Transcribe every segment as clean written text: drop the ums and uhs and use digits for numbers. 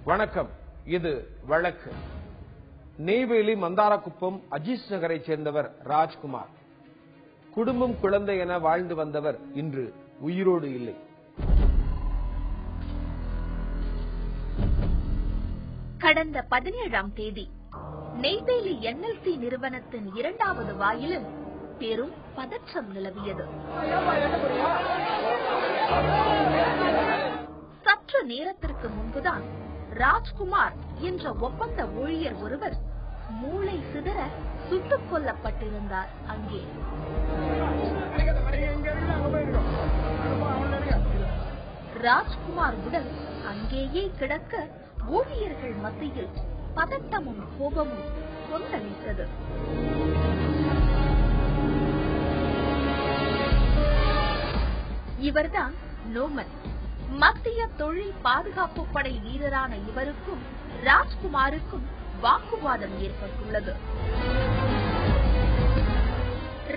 வணக்கம். இது வழக்கு. நெய்வேலி மந்தாரக்குப்பம் அஜீஸ் நகரை சேர்ந்தவர் ராஜ்குமார். குடும்பம் குழந்தை என வாழ்ந்து வந்தவர் இன்று உயிரோடு இல்லை. கடந்த 17ஆம் தேதி நெய்வேலி NLC நிறுவனத்தின் 2வது வாயிலில் பெரும் பதற்றம் நிலவியது. சற்று நேரத்திற்கு முன்புதான் ராஜ்குமார் என்ற ஒப்பந்த ஊழியர் ஒருவர் மூளை சிதற சுட்டுக் கொல்லப்பட்டிருந்தார். அங்கே ராஜ்குமார் உடல் அங்கேயே கிடக்க ஊழியர்கள் மத்தியில் பதட்டமும் கோபமும் கொந்தளித்தது. இவர்தான் நோமன். மத்திய தொழில் பாதுகாப்பு படை வீரரான இவருக்கும் ராஜ்குமாருக்கும் வாக்குவாதம் ஏற்பட்டுள்ளது.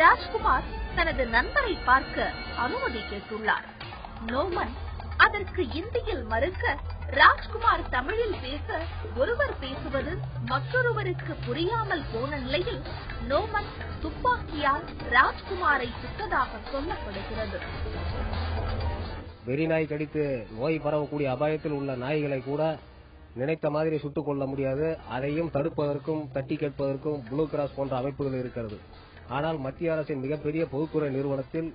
ராஜ்குமார் தனது நண்பரை பார்க்க அனுமதி கேட்டுள்ளார். நோமன் அதற்கு இந்தியில் மறுக்க, ராஜ்குமார் தமிழில் பேச ஒருவர் பேசுவது மற்றொருவருக்கு புரியாமல் போன நிலையில் நோமன் துப்பாக்கியால் ராஜ்குமாரை சுட்டதாக சொல்லப்படுகிறது. வெறி நாய் கடித்து நோய் பரவக்கூடிய அபாயத்தில் உள்ள நாய்களை கூட நினைத்த மாதிரி சுட்டுக் கொள்ள முடியாது. அதையும் தடுப்பதற்கும் தட்டி கேட்பதற்கும் ப்ளூ கிராஸ் போன்ற அமைப்புகள் இருக்கிறது. ஆனால் மத்திய அரசின் மிகப்பெரிய பொதுத்துறை நிறுவனத்தில்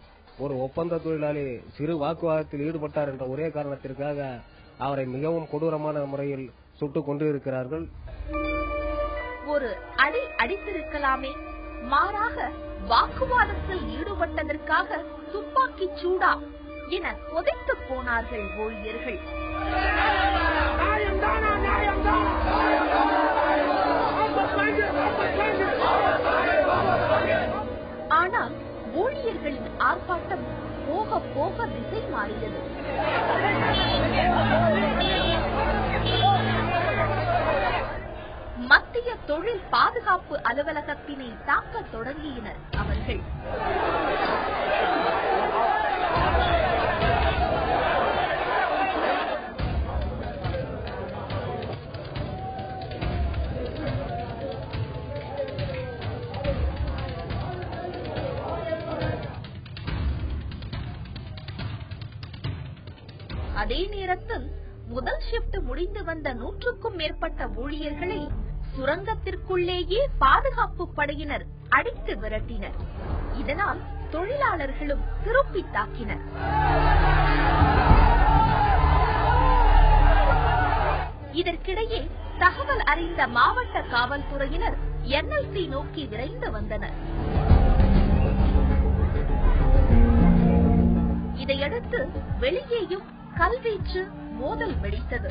ஒரு ஒப்பந்த தொழிலாளி சிறு வாக்குவாதத்தில் ஈடுபட்டார் என்ற ஒரே காரணத்திற்காக அவரை மிகவும் கொடூரமான முறையில் சுட்டுக் கொண்டு இருக்கிறார்கள். ஒரு அடி அடித்திருக்கலாமே, மாறாக வாக்குவாதத்தில் ஈடுபட்டதற்காக துப்பாக்கி சூடா என கொதித்து போனார்கள் ஊழியர்கள். ஆனால் ஊழியர்களின் ஆர்ப்பாட்டம் போக போக திசை மாறியது. மத்திய தொழில் பாதுகாப்பு அலுவலகத்தினை தாக்க தொடங்கினர் அவர்கள். அதே நேரத்தில் முதல் ஷிப்ட் முடிந்து வந்த 100க்கும் மேற்பட்ட ஊழியர்களை சுரங்கத்திற்குள்ளேயே பாதுகாப்பு படையினர் அடித்து விரட்டினர். இதனால் தொழிலாளர்களும் திருப்பி தாக்கினர். இதற்கிடையே தகவல் அறிந்த மாவட்ட காவல்துறையினர் NLC நோக்கி விரைந்து வந்தனர். இதையடுத்து வெளியேயும் கல்வீச்சு மோதல் வெடித்தது.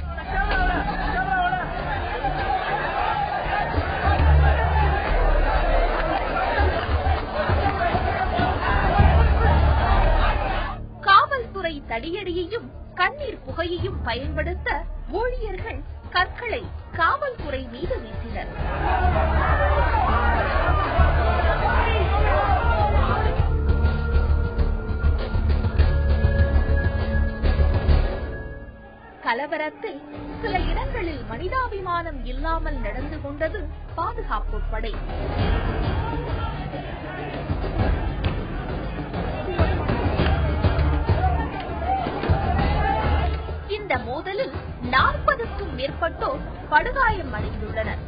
காவல்துறை தடியடியையும் கண்ணீர் புகையையும் பயன்படுத்த ஊழியர்கள் கற்களை காவல்துறை மீது வீசினர். கலவரத்தில் சில இடங்களில் மனிதாபிமானம் இல்லாமல் நடந்து கொண்டது பாதுகாப்பு படை. இந்த மோதலில் 40க்கும் மேற்பட்டோர் படுகாயம் அடைந்துள்ளனர்.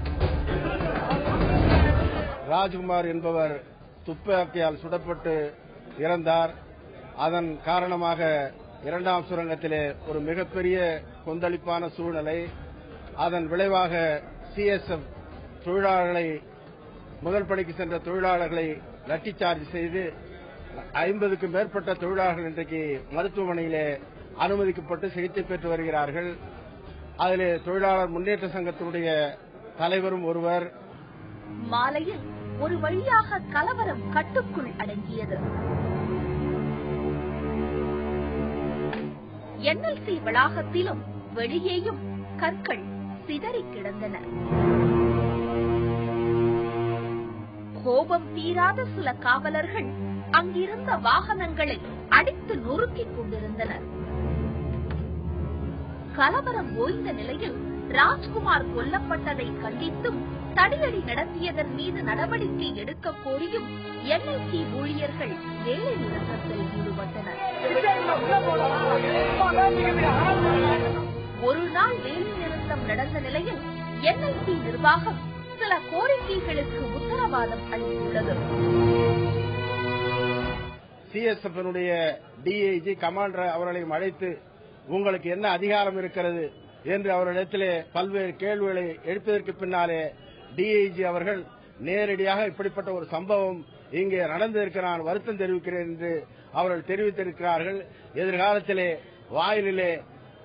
ராஜ்குமார் என்பவர் துப்பாக்கியால் சுடப்பட்டு இறந்தார். அதன் காரணமாக 2ஆம் சுரங்கத்திலே ஒரு மிகப்பெரிய கொந்தளிப்பான சூழ்நிலை. அதன் விளைவாக CSF தொழிலாளர்களை, முதல் பணிக்கு சென்ற தொழிலாளர்களை லட்டி சார்ஜ் செய்து 50க்கும் மேற்பட்ட தொழிலாளர்கள் இன்றைக்கு மருத்துவமனையிலே அனுமதிக்கப்பட்டு சிகிச்சை பெற்று வருகிறார்கள். அதிலே தொழிலாளர் முன்னேற்ற சங்கத்தினுடைய தலைவரும் ஒருவர். மாலையில் ஒரு வழியாக கலவரம் கட்டுக்குள் அடங்கியது. NLC வளாகத்திலும் வெளியேயும் கற்கள் சிதறி கிடந்தன. கோபம் தீராத சில காவலர்கள் அங்கிருந்த வாகனங்களை அடித்து நொறுக்கிக் கொண்டிருந்தனர். கலவரம் ஓய்ந்த நிலையில் ராஜ்குமார் கொல்லப்பட்டதை கண்டித்தும் தடியடி நடத்தியதன் மீது நடவடிக்கை எடுக்க கோரியும் என்ஐசி ஊழியர்கள் வேலை நிறுத்தத்தில் ஈடுபட்டனர். ஒரு நாள் வேலை நிறுத்தம் நடந்த நிலையில் என்ஐசி நிர்வாகம் சில கோரிக்கைகளுக்கு உத்தரவாதம் அளித்துள்ளது. சிஎஸ்எஃப்னுடைய டிஐஜி கமாண்டர் அவர்களையும் அழைத்து உங்களுக்கு என்ன அதிகாரம் இருக்கிறது என்று அவர்களிடத்திலே பல்வேறு கேள்விகளை எழுப்பதற்கு பின்னாலே டிஐஜி அவர்கள் நேரடியாக இப்படிப்பட்ட ஒரு சம்பவம் இங்கே நடந்திருக்க நான் வருத்தம் தெரிவிக்கிறேன் என்று அவர்கள் தெரிவித்திருக்கிறார்கள். எதிர்காலத்திலே வாயிலே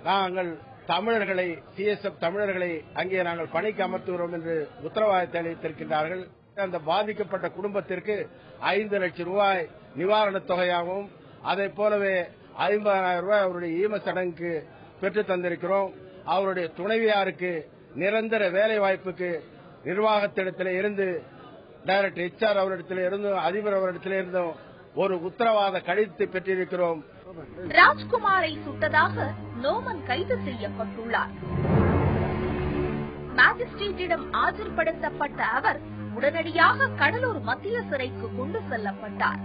நாங்கள் தமிழர்களை சிஎஸ்எஃப் தமிழர்களை அங்கே நாங்கள் பணிக்கு அமர்த்துகிறோம் என்று உத்தரவாதத்தை அளித்திருக்கிறார்கள். அந்த பாதிக்கப்பட்ட குடும்பத்திற்கு 5 லட்சம் ரூபாய் நிவாரணத் தொகையாகவும் அதை போலவே 50,000 ரூபாய் அவருடைய ஈம சடங்குக்கு பெற்று தந்திருக்கிறோம். அவருடைய துணைவியாருக்கு நிரந்தர வேலை வாய்ப்புக்கு நிர்வாகத்திடத்திலே இருந்து டைரக்டர் HR அவரிடத்திலே இருந்தும் அதிபர் அவரிடத்திலே இருந்தும் ஒரு உத்தரவாத கடிதத்தை பெற்றிருக்கிறோம். ராஜ்குமாரை சுட்டதாக நோமன் கைது செய்யப்பட்டுள்ளார். மேஜிஸ்ட்ரேட்டிடம் ஆஜர்படுத்தப்பட்ட அவர் உடனடியாக கடலூர் மத்திய சிறைக்கு கொண்டு செல்லப்பட்டார்.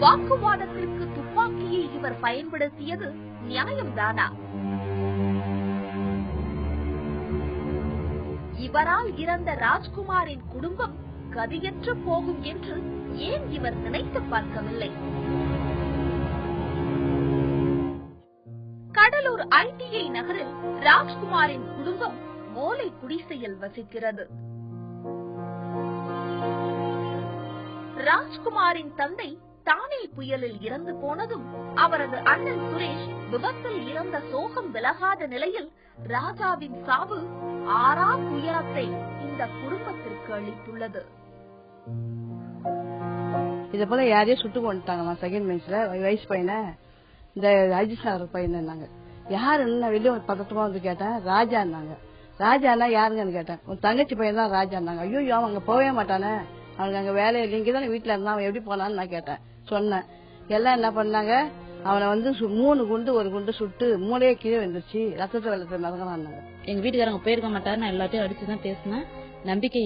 வாக்குவாதத்திற்கு துப்பாக்கியை இவர் பயன்படுத்தியது நியாயம்தானா? இவரால் இறந்த ராஜ்குமாரின் குடும்பம் கதியற்று போகும் என்று ஏன் இவர் நினைத்து பார்க்கவில்லை? கடலூர் ITI நகரில் ராஜ்குமாரின் குடும்பம் ஓலை குடிசையில் வசிக்கிறது. ராஜ்குமாரின் தந்தை தானே புயலில் இறந்து போனதும் அவரது அண்ணன் சுரேஷ் விபத்தில் இறந்த சோகம் விலகாத நிலையில் ராஜாவின் சாவு ஆறாம் துயரத்தை இந்த குடும்பத்திற்கு அளித்துள்ளது. இத போல யாரையோ சுட்டு கொண்டுட்டாங்க செகண்ட் பெஞ்ச்ல வயசு பையனை, இந்த அஜித் பையன். யாருன்னு வெளியே பக்கத்துமா வந்து கேட்டேன். ராஜான்னாங்க. ராஜானா யாருங்கன்னு கேட்டேன். உன் தங்கச்சி பையன் தான் ராஜான்னாங்க. ஐயோ அவன் அங்க போவே மாட்டானே, அவனுக்கு அங்க வேலை இல்லைங்க தானே வீட்டுல இருந்தான், அவன் எப்படி போனான்னு நான் கேட்டேன். சொன்னேன். எல்லாம் என்ன பண்ணாங்க, அவனை வந்து 3 குண்டு 1 குண்டு சுட்டு மூளையே கீழே வந்துருச்சு, ரத்தத்தை வெள்ளத்தை மிதங்கனாங்க. எங்க வீட்டுக்காரங்க போயிருக்க மாட்டாரு, நான் எல்லாத்தையும் அடிச்சுதான் பேசினேன். நம்பிக்கை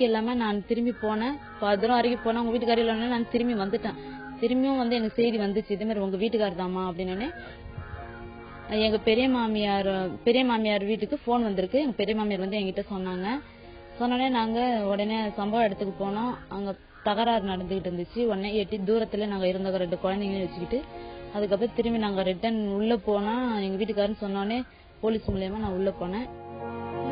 இல்லாம நான் திரும்பி போனேன். தூரம் வரைக்கும் போனேன். உங்க வீட்டுக்காரி இல்லைன்னா நான் திரும்பி வந்துட்டேன். திரும்பியும் வந்து எனக்கு செய்தி வந்துச்சு, இதே மாதிரி உங்க வீட்டுக்காரர் தாமா அப்படின்னு. எங்க பெரிய மாமியார் வீட்டுக்கு போன் வந்திருக்கு. எங்க பெரிய மாமியார் வந்து என்கிட்ட சொன்னோடனே நாங்க உடனே சம்பவ இடத்துக்கு போனோம். அங்க தகராறு நடந்துகிட்டு இருந்துச்சு. உடனே எட்டி தூரத்துல நாங்க இருந்த 2 குழந்தைங்களையும் வச்சுக்கிட்டு அதுக்கப்புறம் திரும்பி நாங்க ரிட்டர்ன் உள்ள போனா எங்க வீட்டுக்காரன்னு சொன்னோடனே போலீஸ் மூலமா நான் உள்ள போனேன்.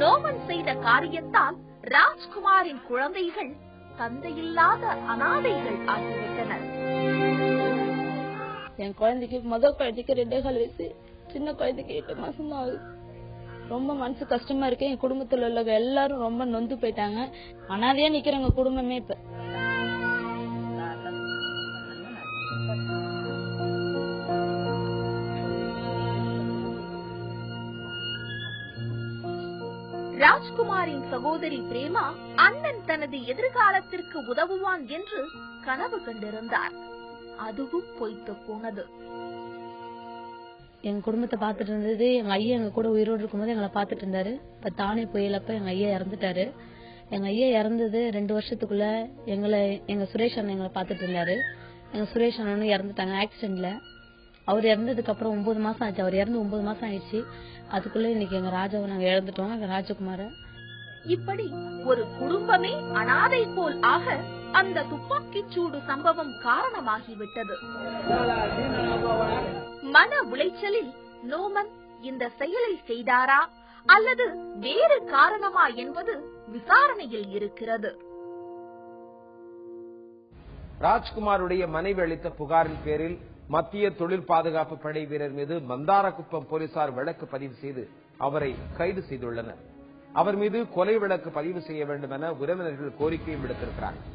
நோமன் செய்த காரியத்தால் ராஜ்குமாரின் குழந்தைகள் தந்தையில்லாத அனாதைகள் ஆகிவிட்டனர். என் குழந்தைக்கு முதல் குழந்தைக்கு 2.25 வயசு, சின்ன குழந்தைக்கு 8 மாசம் தான் ஆகுது. ரொம்ப மனசு கஷ்டமா இருக்கு. என் குடும்பத்துல உள்ள எல்லாரும் ரொம்ப நொந்து போயிட்டாங்க. அனாதையா நிக்கிறவங்க குடும்பமே இப்ப. ராஜ்குமாரின் சகோதரி பிரேமா அண்ணன் தனது எதிர்காலத்திற்கு உதவுவான் என்று கனவு கண்டிருந்தார். அதுவும் பொய்த்து போனது. எங்க குடும்பத்தை பாத்துட்டு இருந்தது எங்க ஐயா எங்க கூட உயிரோடு இருக்கும்போது எங்களை பாத்துட்டு இருந்தாரு. இப்ப தானே புயலப்ப எங்க ஐயா இறந்துட்டாரு. எங்க ஐயா இறந்தது 2 வருஷத்துக்குள்ள எங்க சுரேஷ் அண்ணன் எங்களை பாத்துட்டு இருந்தாரு. எங்க சுரேஷ் அண்ணனும் இறந்துட்டாங்க ஆக்சிடென்ட்ல. அவர் இறந்ததுக்கு அப்புறம் 9 மாசம் ஆச்சு. அவர் இறந்து 9 மாசம் ஆயிடுச்சு. அதுக்குள்ள இன்னைக்கு எங்க ராஜாவை நாங்க இழந்துட்டோம், எங்க ராஜகுமார. இப்படி ஒரு குடும்பமே அனாதை போல் ஆக அந்த துப்பாக்கிச் சூடு சம்பவம் காரணமாகிவிட்டது. மன உளைச்சலில் நோமன் இந்த செயலை செய்தாரா அல்லது வேறு காரணமா என்பது விசாரணையில் இருக்கிறது. ராஜ்குமாருடைய மனைவி அளித்த புகாரின் பேரில் மத்திய தொழில் பாதுகாப்பு படை வீரர் மீது மந்தாரக்குப்பம் போலீசார் வழக்கு பதிவு செய்து அவரை கைது செய்துள்ளனர். அவர் மீது கொலை வழக்கு பதிவு செய்ய வேண்டும் என உறவினர்கள் கோரிக்கையும் விடுத்திருக்கிறார்கள்.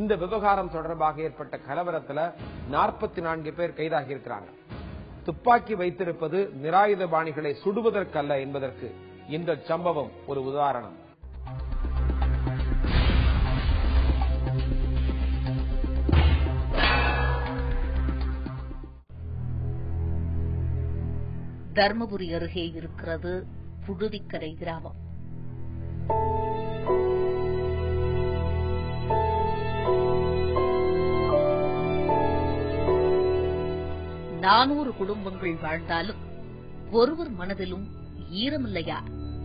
இந்த விவகாரம் தொடர்பாக ஏற்பட்ட கலவரத்தில் 44 பேர் கைதாகி இருக்கிறாங்க. துப்பாக்கி வைத்திருப்பது நிராயுதபாணிகளை சுடுவதற்கல்ல என்பதற்கு இந்த சம்பவம் ஒரு உதாரணம். தர்மபுரி அருகே இருக்கிறது புழுதிக்கரை கிராமம். நானூறு குடும்பங்கள் வாழ்ந்தாலும் ஒருவர் மனதிலும் ஈரமில்லையா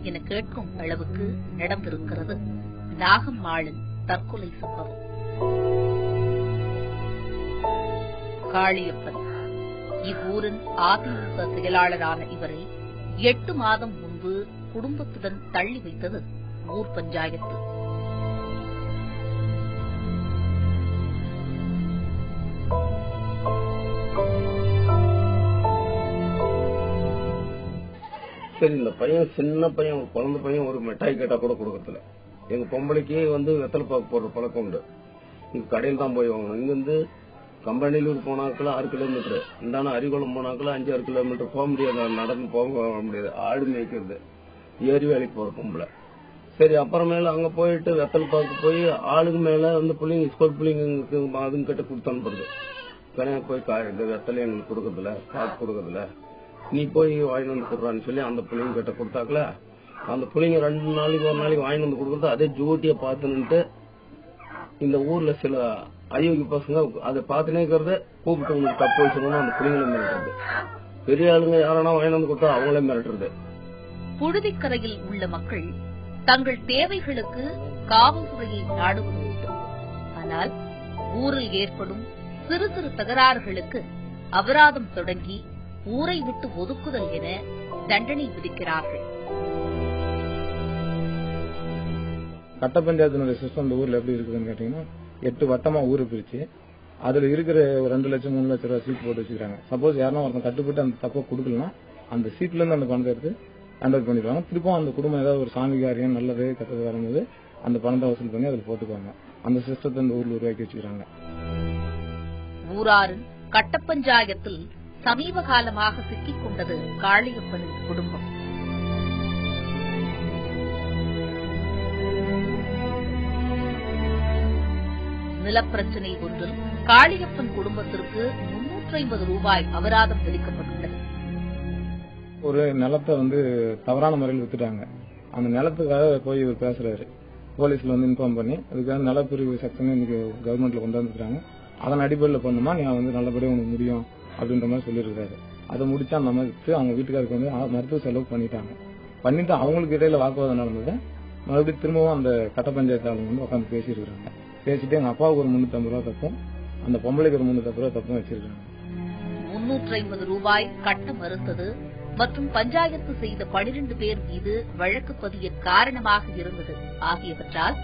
என கேட்கும் அளவுக்கு நடந்திருக்கிறது நாகம்மாளின் தற்கொலை சம்பவம். காளியப்பன் இவ்வூரின் அதிமுக செயலாளரான இவரை 8 மாதம் முன்பு குடும்பத்துடன் தள்ளி வைத்தது ஊர் பஞ்சாயத்து. சரி, இந்த பையன் சின்ன பையன், குழந்தை பையன், ஒரு மிட்டாய் கேட்டா கூட கொடுக்கறதில்ல. எங்க பொம்பளைக்கு வெத்தலை பாக்கு போடுற பழக்கம் உண்டு. இங்க கடையில் தான் போய் வாங்கணும். இங்கிருந்து கம்பெனிலூர் போனாக்கள் 6 கிலோமீட்டர், இந்தான அரிகுளம் போனாக்கள் 5-6 கிலோமீட்டர் போக முடியாது, நடந்து போக முடியாது. ஆடு மேய்க்கிறது, ஏரி வேலைக்கு போற பொம்பளை. சரி, அப்புறமேல அங்க போயிட்டு வெத்தலை பாக்கு போய் ஆளுக்கு மேல பிள்ளைங்க ஸ்கூல் பிள்ளைங்களுக்கு அதுங்க கிட்ட கொடுத்து அனுப்புறது. கரையா போய் இந்த வெத்தலை எங்களுக்கு கொடுக்கறதில்ல, பாக்கு கொடுக்கறதில்ல, நீ போய் வாங்கி வந்து கொடுறான்னு சொல்லி அந்த பிள்ளைங்க கிட்ட கொடுத்தாக்கல. அந்த பிள்ளைங்க 2 நாளைக்கு ஒரு நாளைக்கு வாங்கி வந்து கொடுக்கறது. அதே ஜோட்டிய பாத்துன்னுட்டு இந்த ஊர்ல சில அயோகி பசங்க அதை பாத்துனே இருக்கிறத கூப்பிட்டு உங்களுக்கு தப்பு வச்சுக்கணும் அந்த பிள்ளைங்களை மிரட்டுறது. பெரிய ஆளுங்க யாரானா வாங்கி வந்து கொடுத்தா அவங்களே மிரட்டுறது. புழுதிக்கரையில் உள்ள மக்கள் தங்கள் தேவைகளுக்கு காவல்துறையை நாடுவது உண்டு. ஆனால் ஊரில் ஏற்படும் சிறு சிறு தகராறுகளுக்கு அபராதம் தொடங்கி ஊரை விட்டு ஒதுக்குதல் என தண்டனை விதிக்கிறார்கள். கட்ட பஞ்சாயத்தினுடைய சிஸ்டம் இந்த ஊர்ல எப்படி இருக்குதுன்னு கேட்டீங்கன்னா, 8 வட்டமா ஊரை பிரிச்சு அதுல இருக்கிற 2 லட்சம் 3 லட்சம் ரூபாய் சீட் போட்டு வச்சுக்கிறாங்க. சப்போஸ் யாரும் ஒருத்தன் கட்டுப்பட்டு அந்த தப்பை கொடுக்கலாம், அந்த சீட்ல இருந்து அந்த பணத்தை எடுத்து ஹேண்டல் பண்ணிடுவாங்க. திருப்பம் அந்த குடும்பம் ஏதாவது ஒரு சாமி காரியம் நல்லது கட்டது வரும்போது அந்த பணத்தை வசூல் பண்ணி அதுல போட்டுக்குவாங்க. அந்த சிஸ்டத்தை இந்த ஊர்ல உருவாக்கி வச்சுக்கிறாங்க. ஊராரின் கட்ட பஞ்சாயத்தில் சமீப காலமாக சிக்கிக் கொண்டது காளியப்பனின் குடும்பம். நிலப்பிரச்சினை ஒன்றில் காளியப்பன் குடும்பத்திற்கு 350 ரூபாய் அபராதம் விதிக்கப்பட்டுள்ளது. ஒரு நிலத்தை தவறான முறையில் வித்துட்டாங்க. அந்த நிலத்துக்காக போய் இவர் பேசுறாரு. போலீஸ்ல இன்ஃபார்ம் பண்ணி அதுக்காக நிலப்பிரிவு செக்ஷன் இன்னைக்கு கவர்மெண்ட்ல கொண்டு வந்துருக்காங்க. அதன் அடிப்படையில் பண்ணுமா நீ நல்லபடியா உனக்கு முடியும் அப்படின்ற மாதிரி சொல்லியிருக்காரு. அதை முடிச்சா அந்த மாதிரி அவங்க வீட்டுக்காருக்கு மருத்துவ செலவு பண்ணிட்டு அவங்களுக்கு இடையில வாக்குவாதம் நடந்தது. மறுபடியும் திரும்பவும் அந்த கட்ட பஞ்சாயத்து ஆளுங்க உட்காந்து பேசியிருக்காங்க. பேசிட்டு எங்க அப்பாவுக்கு ஒரு 350 ரூபாய் தப்பும் அந்த பொம்பளைக்கு ஒரு 350 ரூபாய் தப்பும் வச்சிருக்காங்க. 350 ரூபாய் கட்ட மறுத்தது மற்றும் பஞ்சாயத்து செய்த 12 பேர் மீது வழக்கு பதிய காரணமாக இருந்தது ஆகியவற்றால்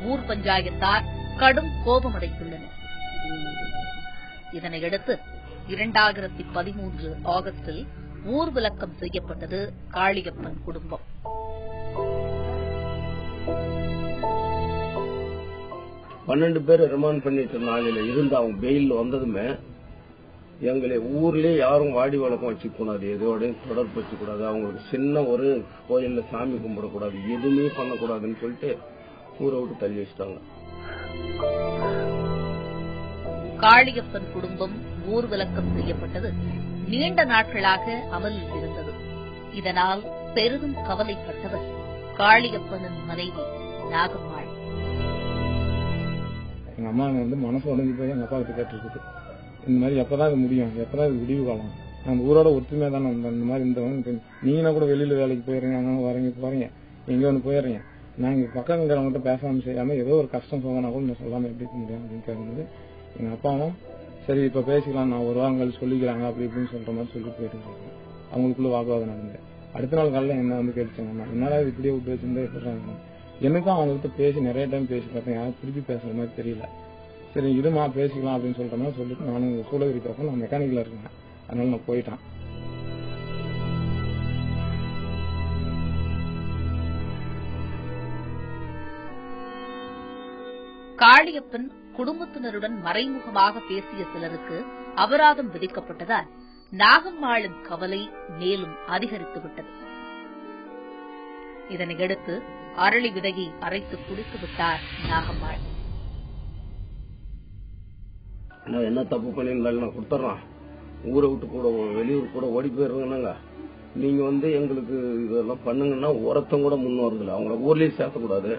ஊர் பஞ்சாயத்தார் கடும் கோபமடைந்துள்ளனர். இதனையடுத்து 2013 ஆகஸ்டில் ஊர் விலக்கம் செய்யப்பட்டது காளியப்பன் குடும்பம். பன்னெண்டு பேர் ரிமாண்ட் பண்ணிட்டு நாளில இருந்து அவங்க பெயில் வந்ததுமே எங்களை ஊர்லயே யாரும் வாடி வழக்கம் வச்சுக்கூடாது, எதோடையும் தொடர்பு வச்சுக்கூடாது, அவங்களுக்கு சின்ன ஒரு கோயில்ல சாமி கும்பிடக்கூடாது, எதுவுமே பண்ணக்கூடாதுன்னு சொல்லிட்டு ஊரை விட்டு தள்ளி வச்சுட்டாங்க. காளியப்பன் குடும்பம் ஊர் விலக்கம் செய்யப்பட்டது நீண்ட நாட்களாக அமலில் இருந்தது. இதனால் பெரிதும் கவலைப்பட்டவர் காளியப்பனின் மனைவி நாகம்மாள். எங்க அம்மா மனசு உடஞ்சி போய் எங்க அப்பா கிட்ட கேட்டு இந்த மாதிரி எப்பதான் இது முடியும், எப்பதான் இது விடிவு காலம், அந்த ஊரோட ஒற்றுமையா தானே இந்த மாதிரி நீங்க கூட வெளியில வேலைக்கு போயிடுறீங்க, அங்க வரீங்க போறீங்க, எங்க ஒன்று போயிடுறீங்க, நான் இங்க பக்கம் இருக்கிறவங்ககிட்ட பேசாம செய்யாம ஏதோ ஒரு கஷ்டம் சோதனா கூட நான் சொல்லாம எப்படி முடியும் அப்படின்னு கேட்கும்போது எங்க அப்பாவும் சரி இப்ப பேசிக்கலாம், நான் ஒரு வாரம் கழிச்சு சொல்லிக்கிறாங்க அப்படி இப்படின்னு சொல்ற மாதிரி சொல்லி போயிட்டு இருக்காங்க. அவங்களுக்குள்ள வாக்குவாதம் நடந்தது. அடுத்த நாள் காலையில என்ன கேட்டுச்சாங்க, என்னடா இப்படியே விட்டு வச்சிருந்தா எப்படி எனக்கும் அவங்ககிட்ட பேசி நிறைய டைம் பேசி பார்த்தேன், யாரும் திருப்பி பேசுற மாதிரி தெரியல. சரி இதுமா பேசிக்கலாம் அப்படின்னு சொல்ற மாதிரி சொல்லிட்டு நானும் சூளகிரி பக்கம் நான் மெக்கானிக்கலா இருக்கேன், அதனால நான் போயிட்டேன். காளியப்பன் குடும்பத்தினருடன் மறைமுகமாக பேசிய சிலருக்கு அபராதம் விதிக்கப்பட்டதால் நாகம்மாளின் கவலை மேலும் அதிகரித்துவிட்டது. இதனையடுத்து அரளி விதையை அரைத்து குடித்து விட்டார் நாகம்மாள். என்ன தப்பு பண்ணியிருந்தாலும் நான் கொடுத்துட்றான், ஊரை விட்டு கூட வெளியூர் கூட ஓடி போயிடுறாங்க, நீங்க வந்து எங்களுக்கு இதெல்லாம் பண்ணுங்கன்னா ஒருத்தம் கூட முன் வரதில்லை. அவங்கள ஊர்லயே சேர்த்தக்கூடாது,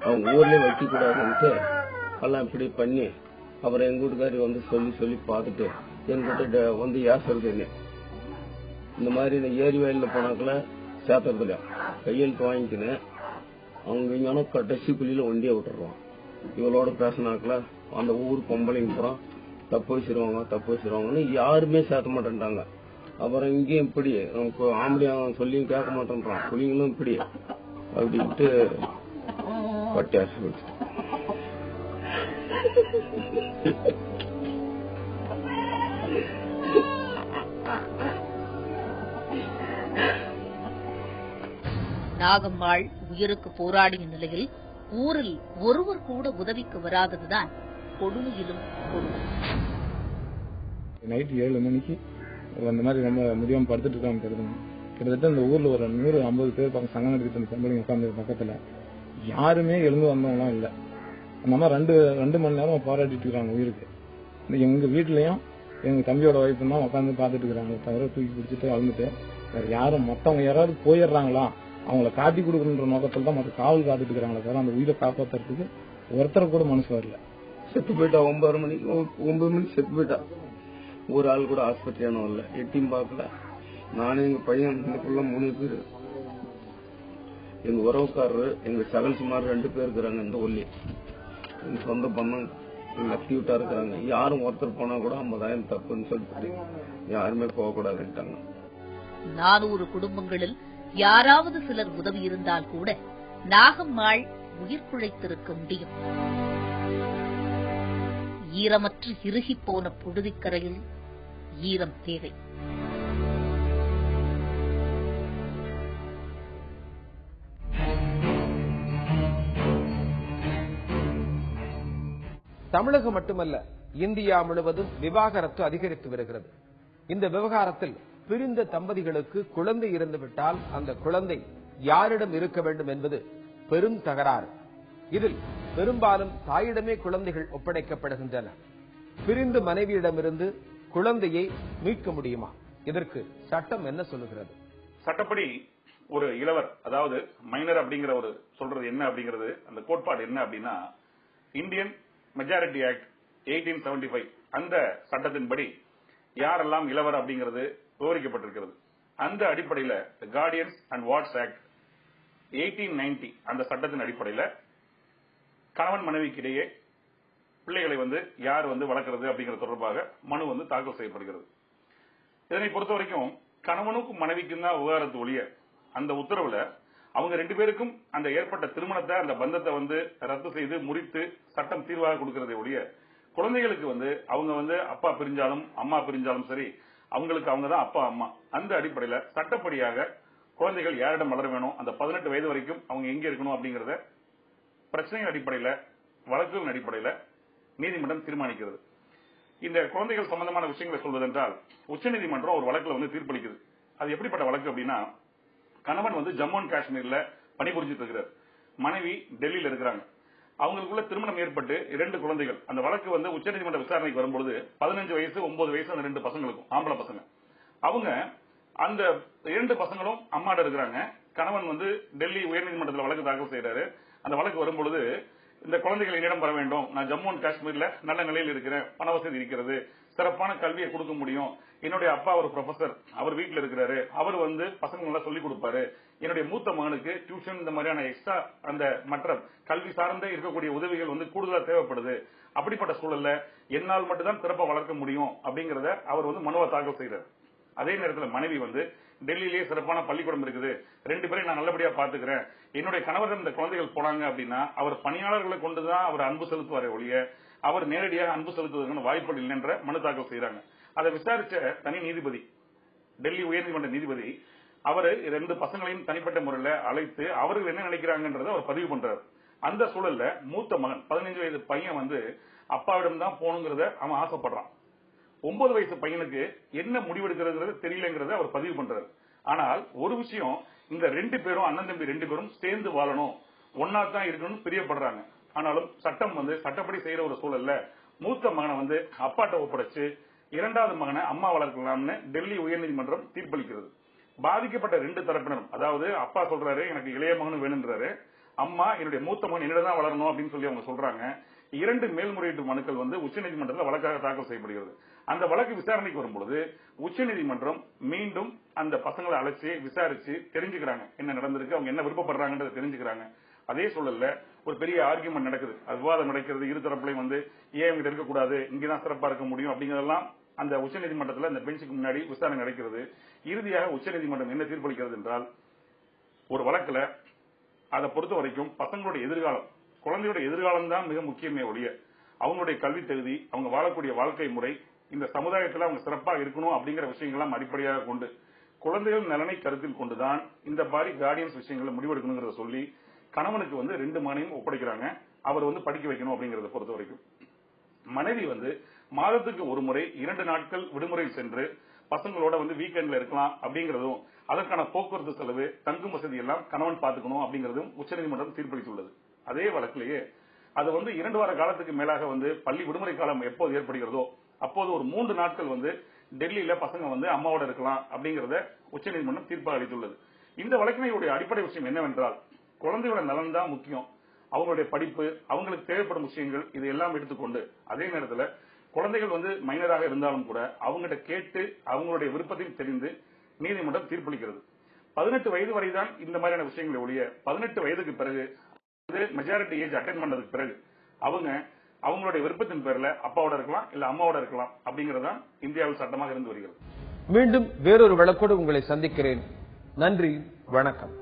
அவங்க ஊர்லயே வைக்க கூடாதுன்ட்டு எல்லாம் இப்படி பண்ணி அப்புறம் எங்க வீட்டுக்காரி வந்து சொல்லி பார்த்துட்டு என்கிட்ட வந்து ஏசுறது என்ன இந்த மாதிரி இந்த ஏரி வயல்ல போனாக்கல சேர்த்துறது இல்லையா, கையெழுத்து வாங்கிக்கின்னு அவங்க இங்கன்னா கடைசி குழியில ஒண்டிய விட்டுருவான். இவளோட பேசினாக்கல அந்த ஊர் பொம்பளைங்க பூரா தப்பு வச்சிருவாங்கன்னு யாருமே சேர்த்த மாட்டேன்ட்டாங்க. அப்புறம் இங்கேயும் இப்படி நமக்கு ஆம்படியா சொல்லியும் கேட்க மாட்டேன்றான், புள்ளிங்களும் இப்படி அப்படின்ட்டு பட்டியாச்சு. நாகம்மாள் உயிருக்கு போராடிய நிலையில் ஊரில் ஒருவர் கூட உதவிக்கு வராததுதான் கொடுமையிலும் கொடுமை. நைட்டு 7 மணிக்கு அந்த மாதிரி ரொம்ப முடியாம படுத்துட்டு இருக்காங்க. கிட்டத்தட்ட இந்த ஊர்ல ஒரு 150 பேர் சங்கம் நடத்திட்டு பொம்பளைங்க உட்காந்து பக்கத்துல யாருமே எழுந்து வந்தவங்களாம் இல்ல. அந்த மாதிரி 2 மணி நேரம் போராடிட்டு இருக்காங்க உயிருக்கு. எங்க வீட்லயும் எங்க தம்பியோட வைப்பு தான் உட்காந்து பாத்துட்டு இருக்காங்க, தவிர தூக்கி பிடிச்சிட்டு அழுந்துட்டு வேற யாரும் மத்தவங்க யாராவது போயிடுறாங்களா அவங்கள காட்டி கொடுக்கணுன்ற நோக்கத்தில் தான் மற்ற காவல் காத்துட்டு இருக்காங்களே தவிர அந்த உயிரை காப்பாத்துறதுக்கு ஒருத்தரை கூட மனசு வரல. செத்து போயிட்டா 9 மணிக்கு செத்து போயிட்டா. ஒரு ஆள் கூட ஆஸ்பத்திரியானோ இல்ல, எட்டியும் பார்க்கல. நானும் எங்க பையன் இதுக்குள்ள 3 பேரு, எங்க உறவுக்காரரு எங்க சகல்சுமார் 2 பேர் இருக்கிறாங்க. இந்த ஒல்லி எங்க சொந்த பந்தம் எங்க அத்தி விட்டா இருக்கிறாங்க. யாரும் ஒருத்தர் போனா கூட 50,000 தப்புன்னு சொல்லிட்டு யாருமே போகக்கூடாதுட்டாங்க. 400 குடும்பங்களில் யாராவது சிலர் உதவி இருந்தால் கூட நாகம்மாள் உயிர் பிழைத்திருக்க முடியும். ஈரமற்று இறுகிப் போன புழுதிக்கரையில் ஈரம் தேவை. தமிழகம் மட்டுமல்ல, இந்தியா முழுவதும் விவாகரத்து அதிகரித்து வருகிறது. இந்த விவகாரத்தில் பிரிந்த தம்பதிகளுக்கு குழந்தை இருந்துவிட்டால் அந்த குழந்தை யாரிடம் இருக்க வேண்டும் என்பது பெரும் தகராறு. இதில் பெரும்பாலும் தாயிடமே குழந்தைகள் ஒப்படைக்கப்படுகின்றன. பிரிந்த மனைவியிடமிருந்து குழந்தையை மீட்க முடியுமா? இதற்கு சட்டம் என்ன சொல்லுகிறது? சட்டப்படி ஒரு இளவர், அதாவது மைனர் அப்படிங்கிற ஒரு சொல்றது என்ன அப்படிங்கிறது, அந்த கோட்பாடு என்ன அப்படின்னா, இந்தியன் மெஜாரிட்டி ஆக்ட் 1875 அந்த சட்டத்தின்படி யாரெல்லாம் இளவர் அப்படிங்கிறது விவரிக்கப்பட்டிருக்கிறது. அந்த அடிப்படையில் கார்டியன்ஸ் அண்ட் வார்ட்ஸ் ஆக்ட் 1890 அந்த சட்டத்தின் அடிப்படையில் கணவன் மனைவிக்கு இடையே பிள்ளைகளை யார் வளர்க்கிறது அப்படிங்கிறது தொடர்பாக மனு தாக்கல் செய்யப்படுகிறது. இதனை பொறுத்த வரைக்கும் கணவனுக்கும் மனைவிக்கும் தான் விவகாரத்து ஒழிய அந்த உத்தரவுல அவங்க 2 பேருக்கும் அந்த ஏற்பட்ட திருமணத்தை, அந்த பந்தத்தை ரத்து செய்து முறித்து சட்டம் தீர்வாக கொடுக்கிறதை ஒழிய குழந்தைகளுக்கு அவங்க அப்பா பிரிஞ்சாலும் அம்மா பிரிஞ்சாலும் சரி, அவங்களுக்கு அவங்க தான் அப்பா அம்மா. அந்த அடிப்படையில சட்டப்படியாக குழந்தைகள் யாரிடம் வளர வேணும், அந்த 18 வயது வரைக்கும் அவங்க எங்க இருக்கணும் அப்படிங்கறத பிரச்சனையின் அடிப்படையில, வழக்குகளின் அடிப்படையில நீதிமன்றம் தீர்மானிக்கிறது. இந்த குழந்தைகள் சம்பந்தமான விஷயங்களை சொல்வதென்றால், உச்சநீதிமன்றம் ஒரு வழக்குல தீர்ப்பளிக்குது. அது எப்படிப்பட்ட வழக்கு அப்படின்னா, கணவன் ஜம்மு அண்ட் காஷ்மீர்ல பணிபுரிஞ்சிட்டு இருக்கிறார், மனைவி டெல்லியில இருக்கிறாங்க. அவங்களுக்குள்ள திருமணம் ஏற்பட்டு 2 குழந்தைகள். அந்த வழக்கு உச்சநீதிமன்ற விசாரணைக்கு வரும்பொழுது 15 வயசு 9 வயசு அந்த 2 பசங்களுக்கும், ஆம்பளை பசங்க. அவங்க அந்த 2 பசங்களும் அம்மாட இருக்கிறாங்க. கணவன் டெல்லி உயர்நீதிமன்றத்தில் வழக்கு தாக்கல் செய்யறாரு. அந்த வழக்கு வரும்பொழுது, இந்த குழந்தைகள் என்னிடம் வர வேண்டும், நான் ஜம்மு அண்ட் காஷ்மீர்ல நல்ல நிலையில் இருக்கிறேன், பண வசதி இருக்கிறது, சிறப்பான கல்வியை கொடுக்க முடியும், என்னுடைய அப்பா ஒரு ப்ரொஃபசர், அவர் வீட்டில் இருக்கிறாரு, அவர் பசங்க நல்லா சொல்லிக் கொடுப்பாரு, என்னுடைய மூத்த மகனுக்கு டியூஷன் இந்த மாதிரியான எக்ஸ்ட்ரா அந்த மற்ற கல்வி சார்ந்த இருக்கக்கூடிய உதவிகள் கூடுதலா தேவைப்படுது, அப்படிப்பட்ட சூழல்ல என்னால் மட்டும்தான் சிறப்பாக வளர்க்க முடியும் அப்படிங்கறத அவர் மனுவை தாக்கல் செய்யறாரு. அதே நேரத்தில் மனைவி டெல்லியிலேயே சிறப்பான பள்ளிக்கூடம் இருக்குது, 2 பேரையும் நான் நல்லபடியா பாத்துக்கிறேன், என்னுடைய கணவர் இந்த குழந்தைகள் போனாங்க அப்படின்னா அவர் பணியாளர்களை கொண்டுதான் அவர் அன்பு செலுத்துவாரே ஒழிய அவர் நேரடியாக அன்பு செலுத்துவதற்கான வாய்ப்புகள் இல்லை என்ற மனு தாக்கல் செய்யறாங்க. அதை விசாரிச்ச தனி நீதிபதி, டெல்லி உயர்நீதிமன்ற நீதிபதி, அவர் 2 பசங்களையும் தனிப்பட்ட முறையில் அழைத்து அவர்கள் என்ன நினைக்கிறாங்கன்றத அவர் பதிவு பண்றாரு. அந்த சூழல்ல மூத்த மகன் 15 வயது பையன் அப்பாவிடம் தான் போகணுங்கிறத அவன் ஆசைப்படுறான். 9 வயசு பையனுக்கு என்ன முடிவெடுக்கிறது தெரியலங்கிறத அவர் பதிவு பண்றாரு. ஆனால் ஒரு விஷயம், இந்த 2 பேரும் அண்ணன் தம்பி 2 பேரும் சேர்ந்து வாழணும், ஒன்னா தான் இருக்கணும்னு பிரியப்படுறாங்க. ஆனாலும் சட்டம் சட்டப்படி செய்யற ஒரு சூழல்ல மூத்த மகனை அப்பாட்ட ஒப்படைச்சு 2வது மகனை அம்மா வளர்க்கலாம்னு டெல்லி உயர்நீதிமன்றம் தீர்ப்பளிக்கிறது. பாதிக்கப்பட்ட 2 தரப்பினரும், அதாவது அப்பா சொல்றாரு எனக்கு இளைய மகனும் வேணுன்றாரு, அம்மா என்னுடைய மூத்த மகன் என்னதான் வளரணும் அப்படின்னு சொல்லி அவங்க சொல்றாங்க. 2 மேல்முறையீட்டு மனுக்கள் உச்சநீதிமன்றத்தில் வழக்காக தாக்கல் செய்யப்படுகிறது. அந்த வழக்கு விசாரணைக்கு வரும்பொழுது உச்சநீதிமன்றம் மீண்டும் அந்த பசங்களை அழைச்சி விசாரிச்சு தெரிஞ்சுக்கிறாங்க என்ன நடந்திருக்கு, அவங்க என்ன விருப்பப்படுறாங்கன்றத தெரிஞ்சுக்கிறாங்க. அதே சூழல்ல ஒரு பெரிய ஆர்குமெண்ட் நடக்குது, விவாதம் நடக்கிறது. இரு தரப்புலையும் ஏன் இங்க இருக்கக்கூடாது, இங்கதான் சிறப்பா இருக்க முடியும் அப்படிங்கறதெல்லாம் அந்த உச்சநீதிமன்றத்தில் அந்த பெஞ்சுக்கு முன்னாடி விசாரணை நடக்கிறது. இறுதியாக உச்சநீதிமன்றம் என்ன தீர்ப்பளிக்கிறது என்றால், ஒரு வழக்குல அதை பொறுத்த வரைக்கும் பசங்களுடைய எதிர்காலம், குழந்தையுடைய எதிர்காலம் தான் மிக முக்கியமே ஒழிய அவங்களுடைய கல்வி தகுதி, அவங்க வாழக்கூடிய வாழ்க்கை முறை, இந்த சமுதாயத்தில் அவங்க சிறப்பாக இருக்கணும் அப்படிங்கிற விஷயங்கள்லாம் அடிப்படையாக கொண்டு குழந்தைகள் நலனை கருத்தில் கொண்டுதான் இந்த மாதிரி கார்டியன்ஸ் விஷயங்களை முடிவெடுக்கணுங்கிறத சொல்லி கணவனுக்கு 2 மகனையும் ஒப்படைக்கிறாங்க. அவர் படிக்க வைக்கணும் அப்படிங்கறத பொறுத்த வரைக்கும் மனைவி மாதத்துக்கு ஒரு முறை 2 நாட்கள் விடுமுறை சென்று பசங்களோட வீக்கெண்ட்ல இருக்கலாம் அப்படிங்கறதும், அதற்கான போக்குவரத்து செலவு, தங்கும் வசதி எல்லாம் கணவன் பார்த்துக்கணும் அப்படிங்கறதும் உச்சநீதிமன்றம் தீர்ப்பளித்துள்ளது. அதே வழக்கிலேயே அது 2 வார காலத்துக்கு மேலாக பள்ளி விடுமுறை காலம் எப்போது ஏற்படுகிறதோ அப்போது ஒரு 3 நாட்கள் டெல்லியில பசங்க அம்மாவோட இருக்கலாம் அப்படிங்கறத உச்சநீதிமன்றம் தீர்ப்பாக அளித்துள்ளது. இந்த வழக்கினுடைய அடிப்படை விஷயம் என்னவென்றால், குழந்தையோட நலன் தான் முக்கியம். அவங்களுடைய படிப்பு, அவங்களுக்கு தேவைப்படும் விஷயங்கள், இது எல்லாம் எடுத்துக்கொண்டு அதே நேரத்தில் குழந்தைகள் மைனராக இருந்தாலும் கூட அவங்ககிட்ட கேட்டு அவங்களுடைய விருப்பத்தையும் தெரிந்து நீதிமன்றம் தீர்ப்பளிக்கிறது. 18 வயது வரைதான் இந்த மாதிரியான விஷயங்களை ஒழிய 18 வயதுக்கு பிறகு மெஜாரிட்டி ஏஜ் அட்டைன் பண்ணதுக்கு பிறகு அவங்களுடைய விருப்பத்தின் பேர்ல அப்பாவோட இருக்கலாம் இல்ல அம்மாவோட இருக்கலாம் அப்படிங்கறதுதான் இந்தியாவில் சட்டமாக இருந்து வருகிறது. மீண்டும் வேறொரு வழக்கோடு உங்களை சந்திக்கிறேன். நன்றி, வணக்கம்.